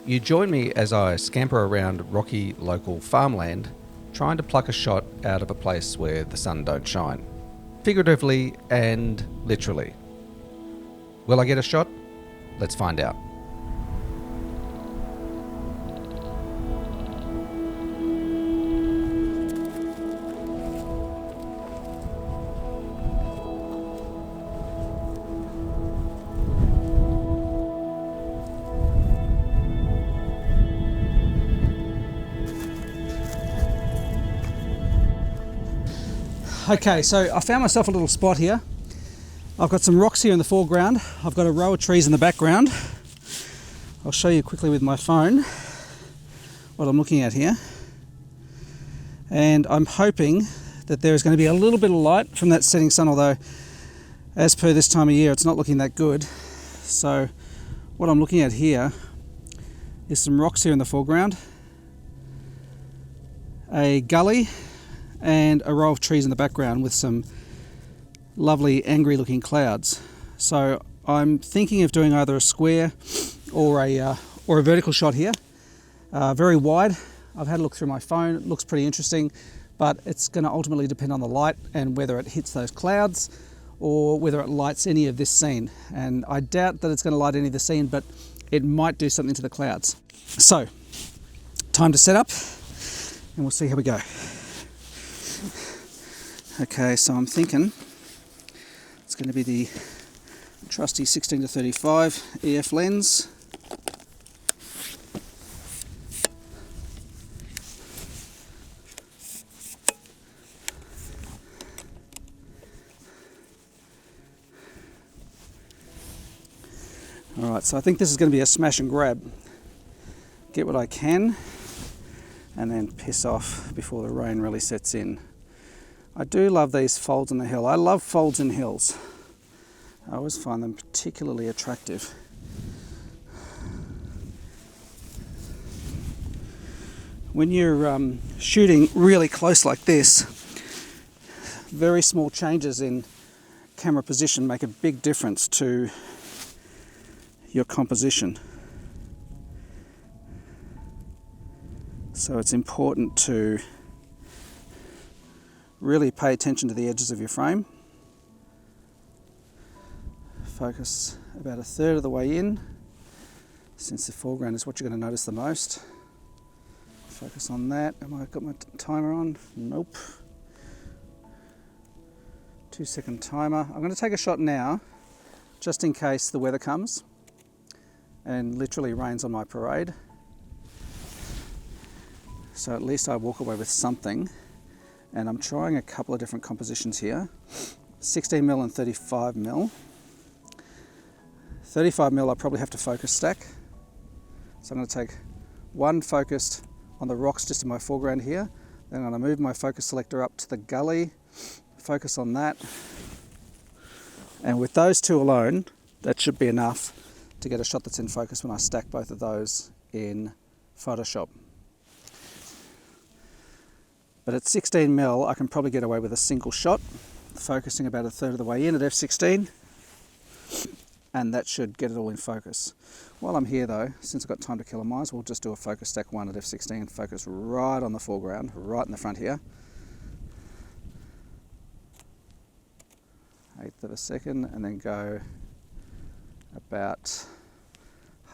You join me as I scamper around rocky local farmland, trying to pluck a shot out of a place where the sun don't shine. Figuratively and literally. Will I get a shot? Let's find out. Okay, so I found myself a little spot here. I've got some rocks here in the foreground. I've got a row of trees in the background. I'll show you quickly with my phone what I'm looking at here. And I'm hoping that there is going to be a little bit of light from that setting sun, although as per this time of year, it's not looking that good. So what I'm looking at here is some rocks here in the foreground, a gully, and a row of trees in the background with some lovely angry looking clouds. So I'm thinking of doing either a square or a vertical shot here. Very wide. I've had a look through my phone. It looks pretty interesting, but it's going to ultimately depend on the light and whether it hits those clouds or whether it lights any of this scene. And I doubt that it's going to light any of the scene, but it might do something to the clouds. So time to set up and we'll see how we go. Okay, so I'm thinking it's going to be the trusty 16-35 EF lens. Alright, so I think this is going to be a smash and grab. Get what I can and then piss off before the rain really sets in. I do love these folds in the hill. I love folds in hills. I always find them particularly attractive. When you're shooting really close like this, very small changes in camera position make a big difference to your composition. So it's important to really pay attention to the edges of your frame. Focus about a third of the way in, since the foreground is what you're going to notice the most. Focus on that. Have I got my timer on? Nope. 2-second timer. I'm going to take a shot now, just in case the weather comes and literally rains on my parade. So at least I walk away with something. And I'm trying a couple of different compositions here, 16mm and 35mm. 35mm I probably have to focus stack. So I'm going to take one focused on the rocks just in my foreground here. Then I'm going to move my focus selector up to the gully, focus on that. And with those two alone, that should be enough to get a shot that's in focus when I stack both of those in Photoshop. But at 16mm, I can probably get away with a single shot, focusing about a third of the way in at f16, and that should get it all in focus. While I'm here though, since I've got time to kill, I might as well just do a focus stack 1 at f16, focus right on the foreground, right in the front here. 1/8 of a second, and then go about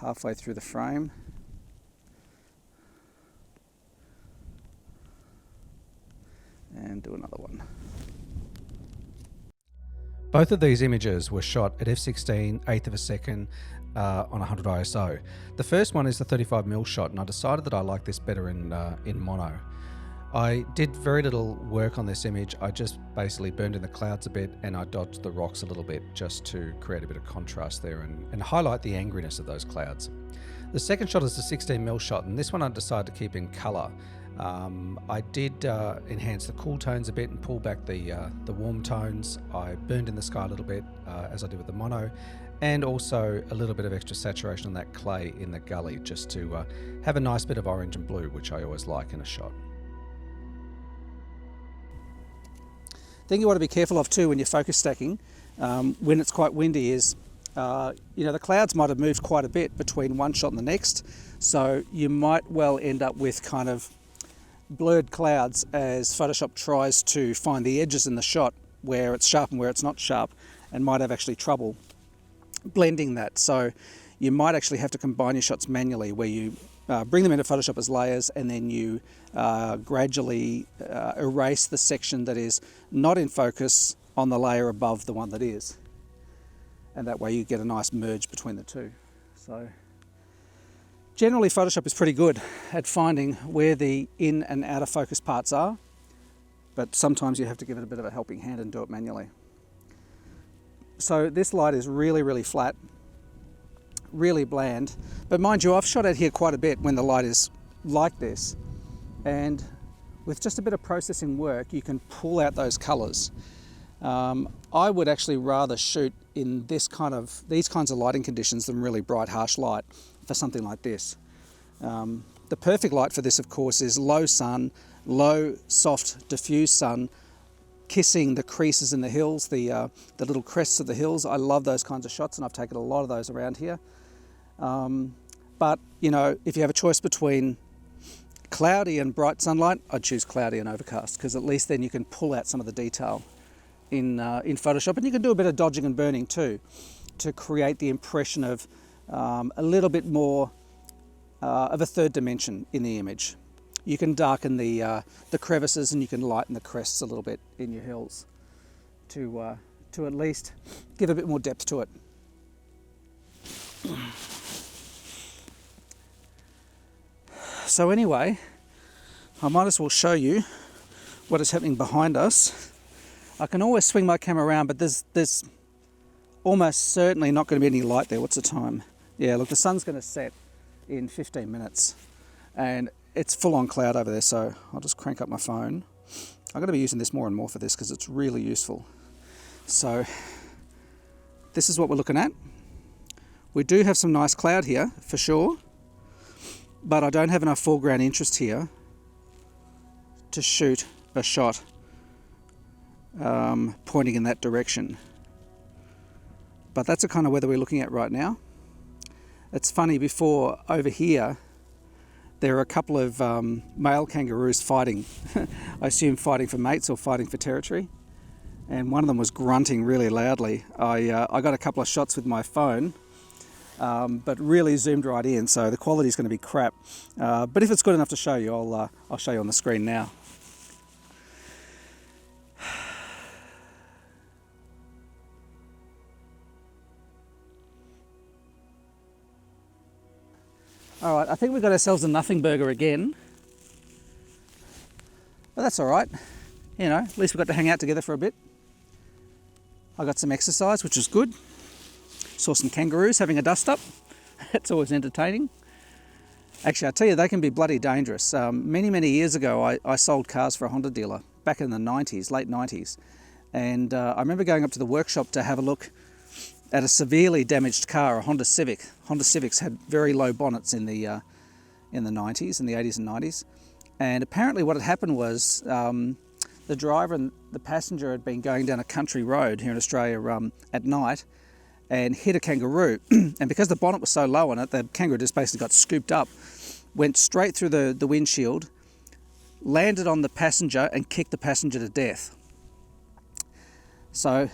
halfway through the frame. And do another one. Both of these images were shot at f16, 1/8 of a second on 100 ISO. The first one is the 35mm shot, and I decided that I like this better in mono. I did very little work on this image. I just basically burned in the clouds a bit and I dodged the rocks a little bit just to create a bit of contrast there and highlight the angriness of those clouds. The second shot is the 16mm shot, and this one I decided to keep in colour. I did enhance the cool tones a bit and pull back the warm tones. I burned in the sky a little bit, as I did with the mono, and also a little bit of extra saturation on that clay in the gully, just to have a nice bit of orange and blue, which I always like in a shot. The thing you want to be careful of too when you're focus stacking, when it's quite windy, is the clouds might have moved quite a bit between one shot and the next, so you might well end up with kind of blurred clouds as Photoshop tries to find the edges in the shot where it's sharp and where it's not sharp, and might have actually trouble blending that. So you might actually have to combine your shots manually, where you bring them into Photoshop as layers, and then you gradually erase the section that is not in focus on the layer above the one that is. And that way you get a nice merge between the two. So generally Photoshop is pretty good at finding where the in and out of focus parts are, but sometimes you have to give it a bit of a helping hand and do it manually. So this light is really, really flat, really bland, but mind you, I've shot out here quite a bit when the light is like this, and with just a bit of processing work you can pull out those colors. I would actually rather shoot in these kinds of lighting conditions than really bright, harsh light for something like this. The perfect light for this, of course, is low sun, low, soft, diffuse sun, kissing the creases in the hills, the little crests of the hills. I love those kinds of shots, and I've taken a lot of those around here. But, if you have a choice between cloudy and bright sunlight, I'd choose cloudy and overcast, because at least then you can pull out some of the detail in Photoshop, and you can do a bit of dodging and burning too to create the impression of a little bit more of a third dimension in the image. You can darken the crevices, and you can lighten the crests a little bit in your hills to at least give a bit more depth to it. So anyway, I might as well show you what is happening behind us. I can always swing my camera around, but there's almost certainly not going to be any light there. What's the time? Yeah, look, the sun's going to set in 15 minutes, and it's full on cloud over there, so I'll just crank up my phone. I'm going to be using this more and more for this because it's really useful. So this is what we're looking at. We do have some nice cloud here for sure, but I don't have enough foreground interest here to shoot a shot pointing in that direction. But that's the kind of weather we're looking at right now. It's funny, before over here there are a couple of male kangaroos fighting. I assume fighting for mates or fighting for territory, and one of them was grunting really loudly. I got a couple of shots with my phone, but really zoomed right in, so the quality is going to be crap. But if it's good enough to show you, I'll show you on the screen now. All right, I think we've got ourselves a nothing burger again. But that's all right. At least we got to hang out together for a bit. I got some exercise, which was good. Saw some kangaroos having a dust up. That's always entertaining. Actually, I tell you, they can be bloody dangerous. Many, many years ago, I sold cars for a Honda dealer back in the 90s, late 90s. And I remember going up to the workshop to have a look at a severely damaged car, a Honda Civic. Honda Civics had very low bonnets in the 90s, in the 80s and 90s. And apparently what had happened was the driver and the passenger had been going down a country road here in Australia at night and hit a kangaroo. And because the bonnet was so low on it, the kangaroo just basically got scooped up, went straight through the windshield, landed on the passenger and kicked the passenger to death. So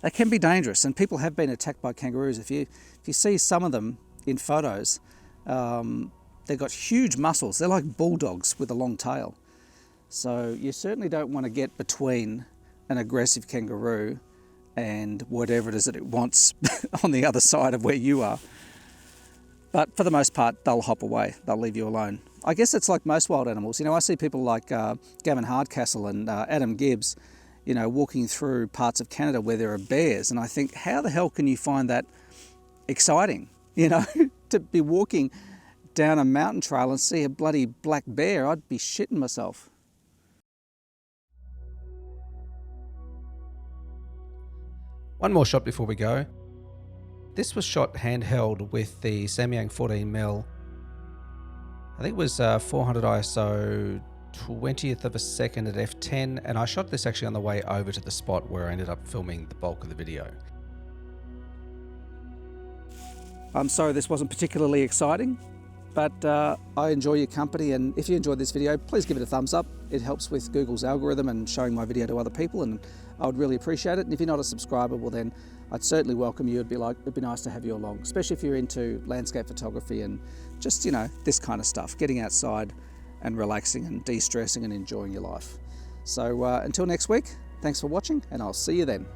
they can be dangerous, and people have been attacked by kangaroos. If you see some of them in photos, they've got huge muscles. They're like bulldogs with a long tail. So you certainly don't want to get between an aggressive kangaroo and whatever it is that it wants on the other side of where you are. But for the most part, they'll hop away. They'll leave you alone. I guess it's like most wild animals. I see people like Gavin Hardcastle and Adam Gibbs, walking through parts of Canada where there are bears. And I think, how the hell can you find that exciting? To be walking down a mountain trail and see a bloody black bear, I'd be shitting myself. One more shot before we go. This was shot handheld with the Samyang 14mm. I think it was 400 ISO, 20th of a second at f10, and I shot this actually on the way over to the spot where I ended up filming the bulk of the video. I'm sorry this wasn't particularly exciting, but I enjoy your company, and if you enjoyed this video, please give it a thumbs up. It helps with Google's algorithm and showing my video to other people, and I would really appreciate it. And if you're not a subscriber, well then I'd certainly welcome you. It'd be nice to have you along, especially if you're into landscape photography and just, you know, this kind of stuff, getting outside and relaxing and de-stressing and enjoying your life. So until next week, thanks for watching, and I'll see you then.